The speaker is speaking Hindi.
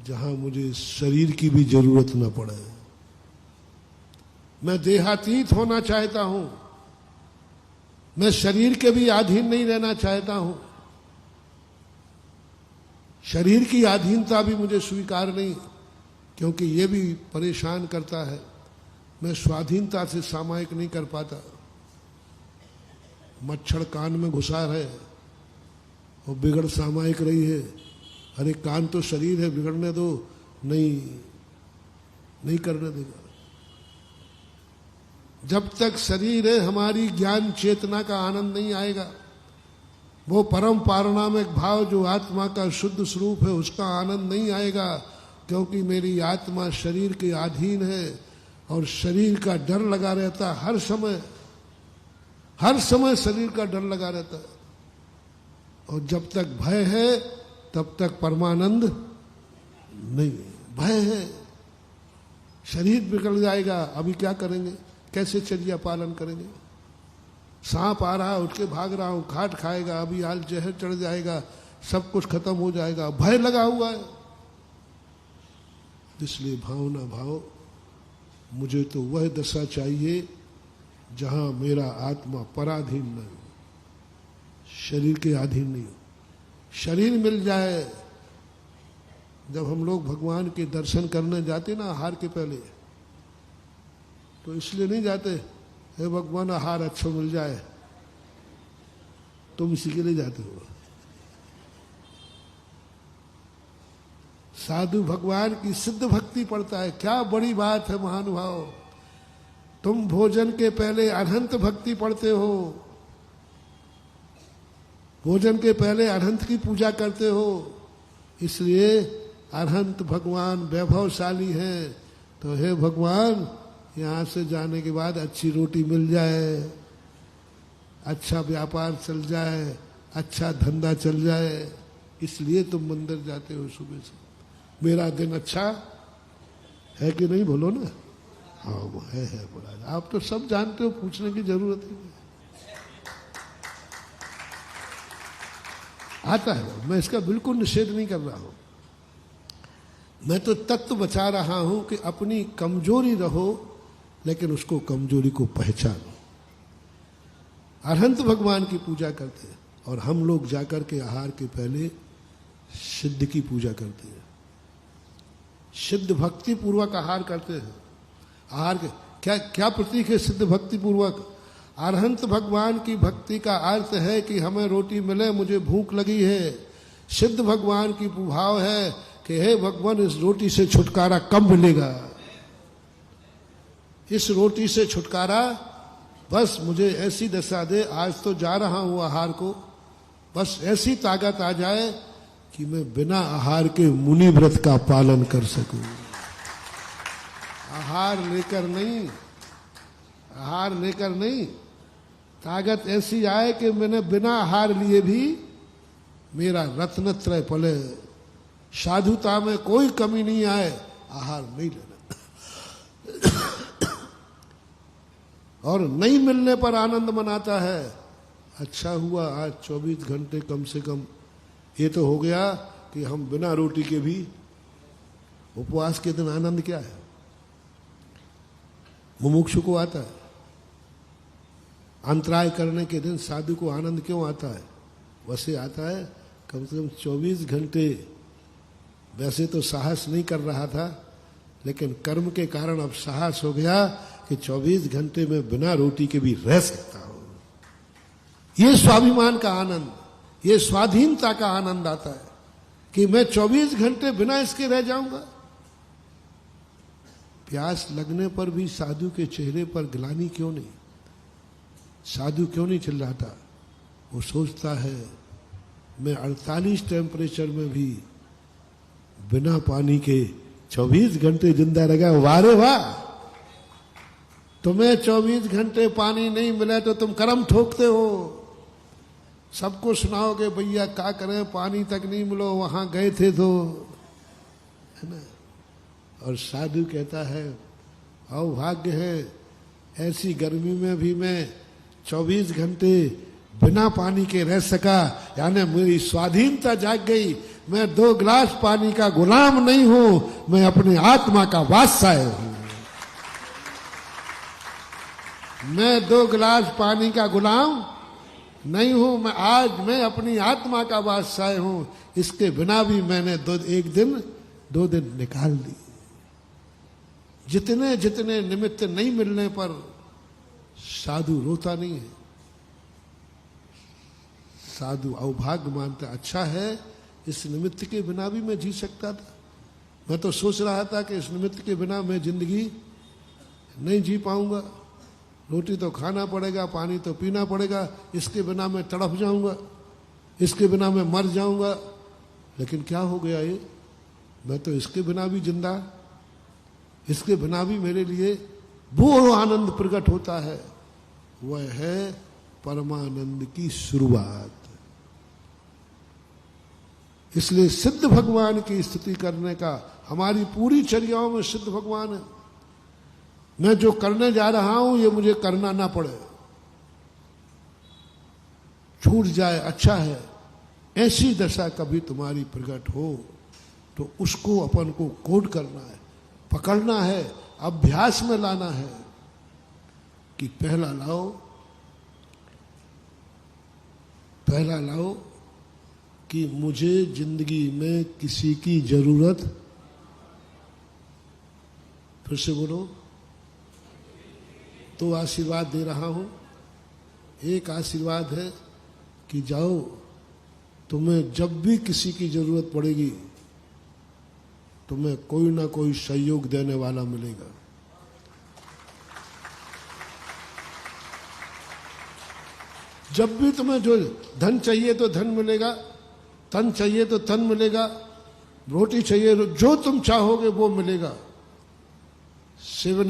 जहां मुझे शरीर की भी जरूरत न पड़े। मैं देहातीत होना चाहता हूं, मैं शरीर के भी अधीन नहीं रहना चाहता हूं। शरीर की अधीनता भी मुझे स्वीकार नहीं, क्योंकि ये भी परेशान करता है। मैं स्वाधीनता से सामायिक नहीं कर पाता। मच्छर कान में घुसा है और बिगड़ सामायिक रही है। अरे कान तो शरीर है, बिगड़ने दो, नहीं करने देगा। जब तक शरीर है हमारी ज्ञान चेतना का आनंद नहीं आएगा। वो परम पारणामिक भाव जो आत्मा का शुद्ध स्वरूप है उसका आनंद नहीं आएगा, क्योंकि मेरी आत्मा शरीर के अधीन है और शरीर का डर लगा रहता है। हर समय शरीर का डर लगा रहता है। और जब तक भय है तब तक परमानंद नहीं। भय है, शरीर बिगड़ जाएगा, अभी क्या करेंगे, कैसे चर्या पालन करेंगे। सांप आ रहा है, उठ के भाग रहा हूं, खाट खाएगा, अभी हाल जहर चढ़ जाएगा, सब कुछ खत्म हो जाएगा, भय लगा हुआ है। इसलिए भावना भाव, मुझे तो वह दशा चाहिए जहां मेरा आत्मा पराधीन न हो, शरीर के अधीन नहीं हो। शरीर मिल जाए। जब हम लोग भगवान के दर्शन करने जाते ना आहार के पहले, तो इसलिए नहीं जाते हे भगवान आहार अच्छा मिल जाए, तुम इसी के लिए जाते हो। साधु भगवान की सिद्ध भक्ति पड़ता है, क्या बड़ी बात है महानुभाव। तुम भोजन के पहले अनंत भक्ति पढ़ते हो, भोजन के पहले अनंत की पूजा करते हो। इसलिए अनंत भगवान वैभवशाली हैं। तो हे भगवान, यहाँ से जाने के बाद अच्छी रोटी मिल जाए, अच्छा व्यापार चल जाए, अच्छा धंधा चल जाए, इसलिए तुम मंदिर जाते हो सुबह से। मेरा दिन अच्छा है कि नहीं, बोलो ना। हाँ वो है बड़ा। आप तो सब जानते हो, पूछने की जरूरत ही नहीं। आता है, मैं इसका बिल्कुल निषेध नहीं कर रहा हूं। मैं तो तत्व बचा रहा हूं कि अपनी कमजोरी रहो, लेकिन उसको कमजोरी को पहचानो। अनंत भगवान की पूजा करते हैं और हम लोग जाकर के आहार के पहले सिद्ध की पूजा करते हैं, सिद्ध भक्ति पूर्वक आहार करते हैं। आहार के क्या क्या प्रतीक है सिद्ध भक्ति पूर्वक? अरहंत भगवान की भक्ति का अर्थ है कि हमें रोटी मिले, मुझे भूख लगी है। सिद्ध भगवान की भाव है कि हे भगवान, इस रोटी से छुटकारा कब मिलेगा, इस रोटी से छुटकारा, बस मुझे ऐसी दशा दे, आज तो जा रहा हूं आहार को, बस ऐसी ताकत आ जाए कि मैं बिना आहार के मुनि व्रत का पालन कर सकूं। आहार लेकर नहीं, ताकत ऐसी आए कि मैंने बिना आहार लिए भी मेरा रत्नत्रय पले, साधुता में कोई कमी नहीं आए, आहार नहीं लेना। और नहीं मिलने पर आनंद मनाता है, अच्छा हुआ आज 24 घंटे कम से कम ये तो हो गया कि हम बिना रोटी के भी। उपवास के दिन आनंद क्या है? मुमुक्षु को आता है। अंतराय करने के दिन साधु को आनंद क्यों आता है? वैसे आता है कम से कम 24 घंटे। वैसे तो साहस नहीं कर रहा था, लेकिन कर्म के कारण अब साहस हो गया कि 24 घंटे में बिना रोटी के भी रह सकता हूं। ये स्वाभिमान का आनंद, ये स्वाधीनता का आनंद आता है कि मैं 24 घंटे बिना इसके रह जाऊंगा। प्यास लगने पर भी साधु के चेहरे पर ग्लानि क्यों नहीं? साधु क्यों नहीं चिल्लाता? वो सोचता है मैं 48 टेम्परेचर में भी बिना पानी के 24 घंटे जिंदा रह गया। वाह रे वाह! तुम्हें 24 घंटे पानी नहीं मिले तो तुम कर्म ठोकते हो। सबको सुनाओगे भैया क्या करें, पानी तक नहीं मिलो, वहां गए थे तो, है ना। और साधु कहता है अभाग्य है, ऐसी गर्मी में भी मैं 24 घंटे बिना पानी के रह सका, यानी मेरी स्वाधीनता जाग गई। मैं 2 गिलास पानी का गुलाम नहीं हूं, मैं अपनी आत्मा का बादशाह हूं। मैं 2 गिलास पानी का गुलाम नहीं हूं, मैं अपनी आत्मा का बादशाह हूं। इसके बिना भी मैंने 2 दिन निकाल ली। जितने जितने निमित्त नहीं मिलने पर साधु रोता नहीं है, साधु अवभाग्य मानता। अच्छा है, इस निमित्त के बिना भी मैं जी सकता था। मैं तो सोच रहा था कि इस निमित्त के बिना मैं जिंदगी नहीं जी पाऊंगा। रोटी तो खाना पड़ेगा, पानी तो पीना पड़ेगा, इसके बिना मैं तड़प जाऊंगा, इसके बिना मैं मर जाऊंगा। लेकिन क्या हो गया ये, मैं तो इसके बिना भी जिंदा, इसके बिना भी मेरे लिए वो आनंद प्रकट होता है। वह है परमानंद की शुरुआत। इसलिए सिद्ध भगवान की स्तुति करने का हमारी पूरी चर्याओं में सिद्ध भगवान है। मैं जो करने जा रहा हूं ये मुझे करना ना पड़े, छूट जाए, अच्छा है। ऐसी दशा कभी तुम्हारी प्रकट हो तो उसको अपन को कोड करना है, पकड़ना है, अभ्यास में लाना है कि पहला लाओ कि मुझे जिंदगी में किसी की जरूरत, फिर से बोलो, तो आशीर्वाद दे रहा हूं। एक आशीर्वाद है कि जाओ, तुम्हें जब भी किसी की जरूरत पड़ेगी तुम्हें कोई ना कोई सहयोग देने वाला मिलेगा। जब भी तुम्हें जो धन चाहिए तो धन मिलेगा, तन चाहिए तो तन मिलेगा, रोटी चाहिए तो जो तुम चाहोगे वो मिलेगा। 7